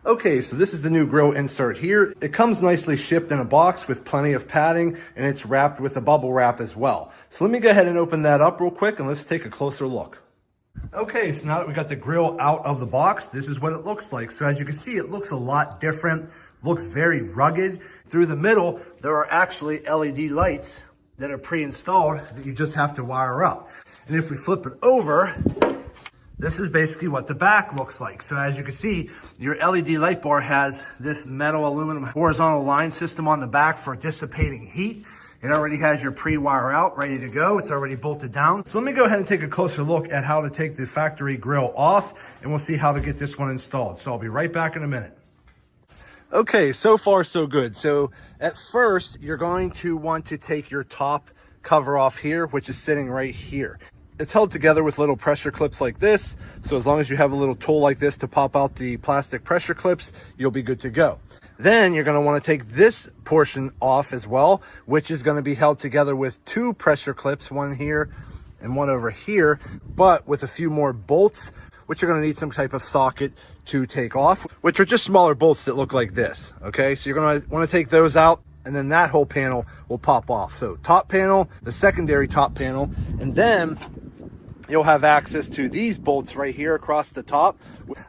Okay, so this is the new grill insert here. It comes nicely shipped in a box with plenty of padding, and it's wrapped with a bubble wrap as well. So let me go ahead and open that up real quick and let's take a closer look. Okay, so now that we got the grill out of the box, this is what it looks like. So as you can see, it looks a lot different, looks very rugged. Through the middle, there are actually LED lights that are pre-installed that you just have to wire up. And if we flip it over, this is basically what the back looks like. So as you can see, your LED light bar has this metal aluminum horizontal line system on the back for dissipating heat. It already has your pre-wire out, ready to go. It's already bolted down. So let me go ahead and take a closer look at how to take the factory grill off, and we'll see how to get this one installed. So I'll be right back in a minute. Okay, so far so good. So at first, you're going to want to take your top cover off here, which is sitting right here. It's held together with little pressure clips like this. So as long as you have a little tool like this to pop out the plastic pressure clips, you'll be good to go. Then you're going to want to take this portion off as well, which is going to be held together with two pressure clips, one here and one over here, but with a few more bolts, which you're going to need some type of socket to take off, which are just smaller bolts that look like this. Okay, so you're going to want to take those out, and then that whole panel will pop off. So top panel, the secondary top panel, and then you'll have access to these bolts right here across the top.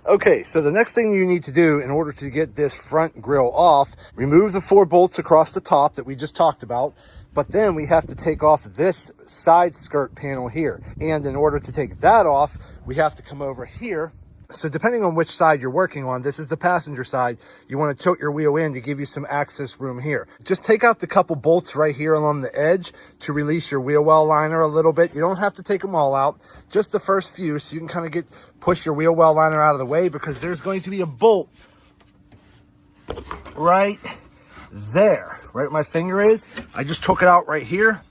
Okay, so the next thing you need to do in order to get this front grill off, remove the 4 bolts across the top that we just talked about, but then we have to take off this side skirt panel here. And in order to take that off, we have to come over here. So depending on which side you're working on, this is the passenger side, you want to tilt your wheel in to give you some access room here. Just take out the couple bolts right here along the edge to release your wheel well liner a little bit. You don't have to take them all out, just the first few, so you can kind of push your wheel well liner out of the way, because there's going to be a bolt right there, right where my finger is. I just took it out right here.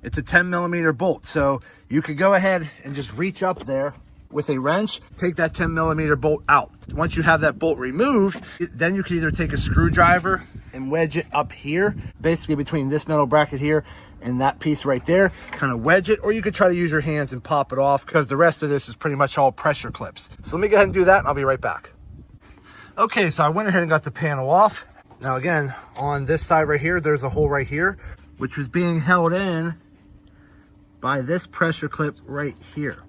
It's a 10mm bolt, so you could go ahead and just reach up there with a wrench, take that 10mm bolt out. Once you have that bolt removed, then you can either take a screwdriver and wedge it up here, basically between this metal bracket here and that piece right there, kind of wedge it, or you could try to use your hands and pop it off, because the rest of this is pretty much all pressure clips. So let me go ahead and do that, and I'll be right back. Okay, so I went ahead and got the panel off. Now again, on this side right here, there's a hole right here, which was being held in by this pressure clip right here.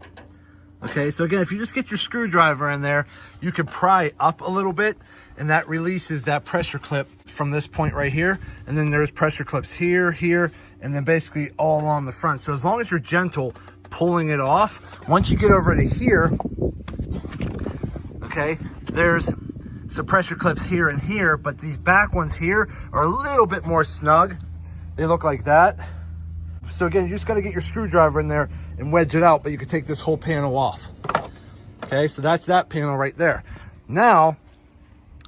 Okay, so again, if you just get your screwdriver in there, you can pry up a little bit, and that releases that pressure clip from this point right here. And then there's pressure clips here, here, and then basically all along the front. So as long as you're gentle pulling it off, once you get over to here, okay, there's some pressure clips here and here, but these back ones here are a little bit more snug. They look like that. So again, you just got to get your screwdriver in there and wedge it out, but you can take this whole panel off. Okay, so that's that panel right there. Now,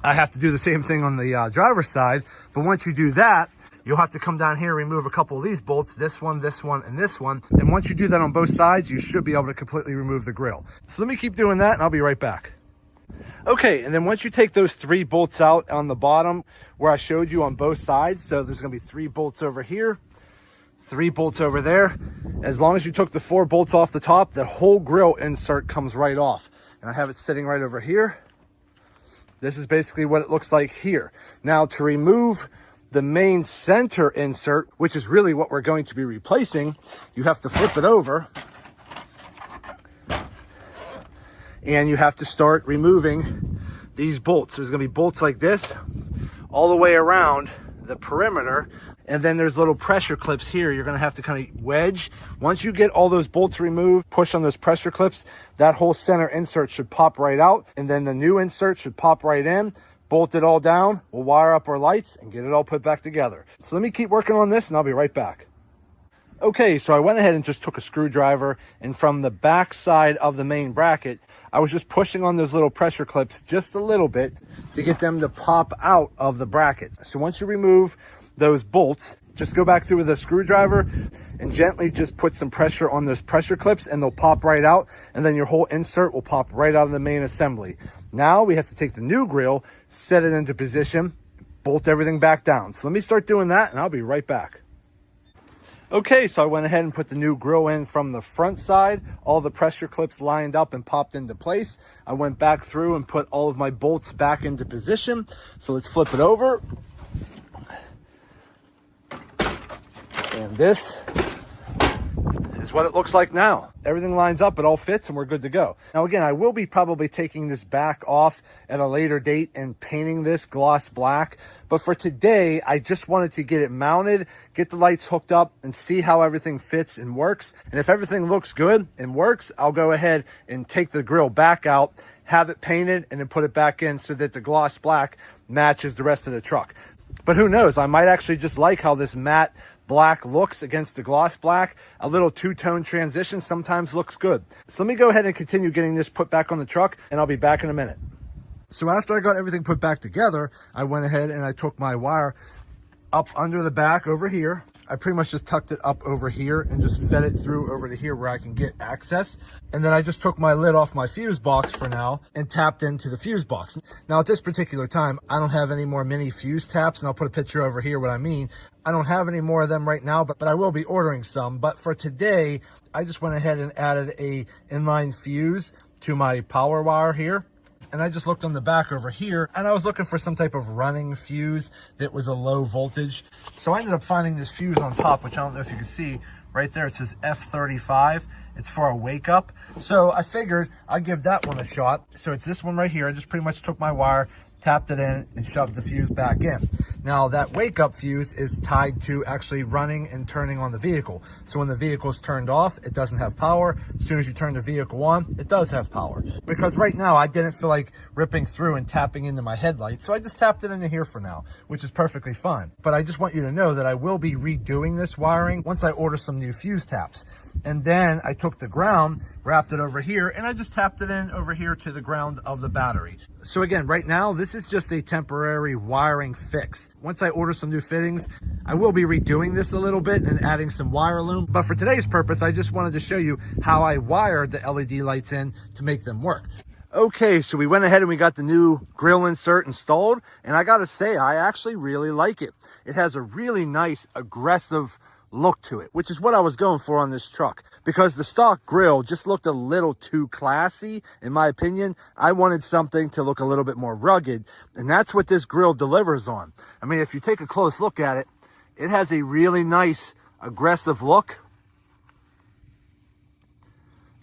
I have to do the same thing on the driver's side, but once you do that, you'll have to come down here and remove a couple of these bolts, this one, and this one. And once you do that on both sides, you should be able to completely remove the grill. So let me keep doing that, and I'll be right back. Okay, and then once you take those 3 bolts out on the bottom where I showed you on both sides, so there's going to be 3 bolts over here, 3 bolts over there. As long as you took the 4 bolts off the top, the whole grill insert comes right off. And I have it sitting right over here. This is basically what it looks like here. Now, to remove the main center insert, which is really what we're going to be replacing, you have to flip it over. And you have to start removing these bolts. There's going to be bolts like this all the way around the perimeter. And then there's little pressure clips here. You're going to have to kind of wedge. Once you get all those bolts removed, push on those pressure clips, that whole center insert should pop right out. And then the new insert should pop right in. Bolt it all down. We'll wire up our lights and get it all put back together. So let me keep working on this, and I'll be right back. Okay, so I went ahead and just took a screwdriver, and from the back side of the main bracket, I was just pushing on those little pressure clips just a little bit to get them to pop out of the bracket. So once you remove those bolts, just go back through with a screwdriver and gently just put some pressure on those pressure clips, and they'll pop right out, and then your whole insert will pop right out of the main assembly. Now we have to take the new grill, set it into position, bolt everything back down. So let me start doing that, and I'll be right back. Okay, so I went ahead and put the new grill in from the front side. All the pressure clips lined up and popped into place. I went back through and put all of my bolts back into position. So let's flip it over. And this is what it looks like now. Everything lines up, it all fits, and we're good to go. Now again, I will be probably taking this back off at a later date and painting this gloss black. But for today, I just wanted to get it mounted, get the lights hooked up, and see how everything fits and works. And if everything looks good and works, I'll go ahead and take the grill back out, have it painted, and then put it back in so that the gloss black matches the rest of the truck. But who knows, I might actually just like how this matte black looks against the gloss black. A little two-tone transition sometimes looks good. So let me go ahead and continue getting this put back on the truck, and I'll be back in a minute. So after I got everything put back together, I went ahead and I took my wire up under the back over here. I pretty much just tucked it up over here and just fed it through over to here where I can get access. And then I just took my lid off my fuse box for now and tapped into the fuse box. Now at this particular time, I don't have any more mini fuse taps, and I'll put a picture over here what I mean. I don't have any more of them right now, but I will be ordering some. But for today, I just went ahead and added a inline fuse to my power wire here. And I just looked on the back over here, and I was looking for some type of running fuse that was a low voltage. So I ended up finding this fuse on top, which I don't know if you can see right there. It says F35. It's for a wake up. So I figured I'd give that one a shot. So it's this one right here. I just pretty much took my wire, tapped it in, and shoved the fuse back in. Now that wake up fuse is tied to actually running and turning on the vehicle. So when the vehicle is turned off, it doesn't have power. As soon as you turn the vehicle on, it does have power. Because right now I didn't feel like ripping through and tapping into my headlights, so I just tapped it into here for now, which is perfectly fine. But I just want you to know that I will be redoing this wiring once I order some new fuse taps. And then I took the ground, wrapped it over here, and I just tapped it in over here to the ground of the battery. So again, right now, this is just a temporary wiring fix. Once I order some new fittings, I will be redoing this a little bit and adding some wire loom. But for today's purpose, I just wanted to show you how I wired the LED lights in to make them work. Okay, so we went ahead and we got the new grill insert installed, and I gotta say, I actually really like it. It has a really nice, aggressive look to it, which is what I was going for on this truck, because the stock grill just looked a little too classy in my opinion. I wanted something to look a little bit more rugged, and that's what this grill delivers on. I mean, if you take a close look at it, it has a really nice aggressive look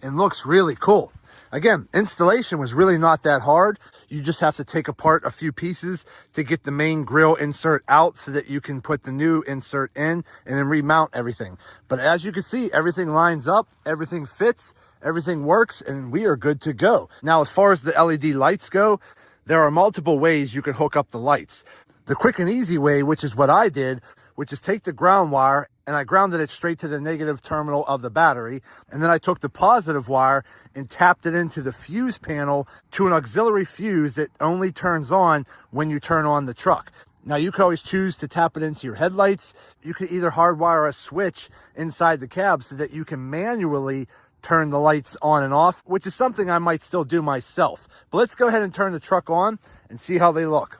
and looks really cool. Again, installation was really not that hard. You just have to take apart a few pieces to get the main grill insert out so that you can put the new insert in and then remount everything. But as you can see, everything lines up, everything fits, everything works, and we are good to go. Now, as far as the LED lights go, there are multiple ways you can hook up the lights. The quick and easy way, which is what I did, which is take the ground wire and I grounded it straight to the negative terminal of the battery. And then I took the positive wire and tapped it into the fuse panel to an auxiliary fuse that only turns on when you turn on the truck. Now you can always choose to tap it into your headlights. You can either hardwire a switch inside the cab so that you can manually turn the lights on and off, which is something I might still do myself. But let's go ahead and turn the truck on and see how they look.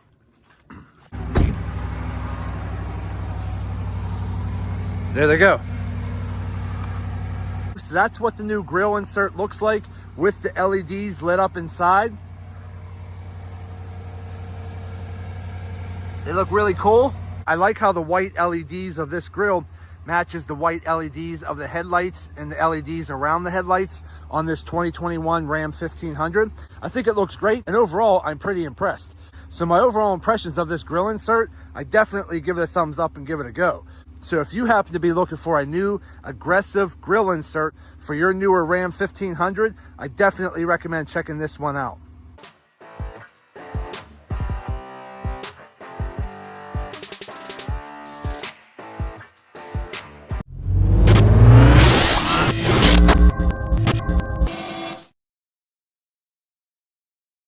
There they go. So that's what the new grill insert looks like with the LEDs lit up inside. They look really cool. I like how the white LEDs of this grill matches the white LEDs of the headlights and the LEDs around the headlights on this 2021 Ram 1500. I think it looks great, and overall, I'm pretty impressed. So my overall impressions of this grill insert, I definitely give it a thumbs up and give it a go. So if you happen to be looking for a new aggressive grill insert for your newer Ram 1500, I definitely recommend checking this one out.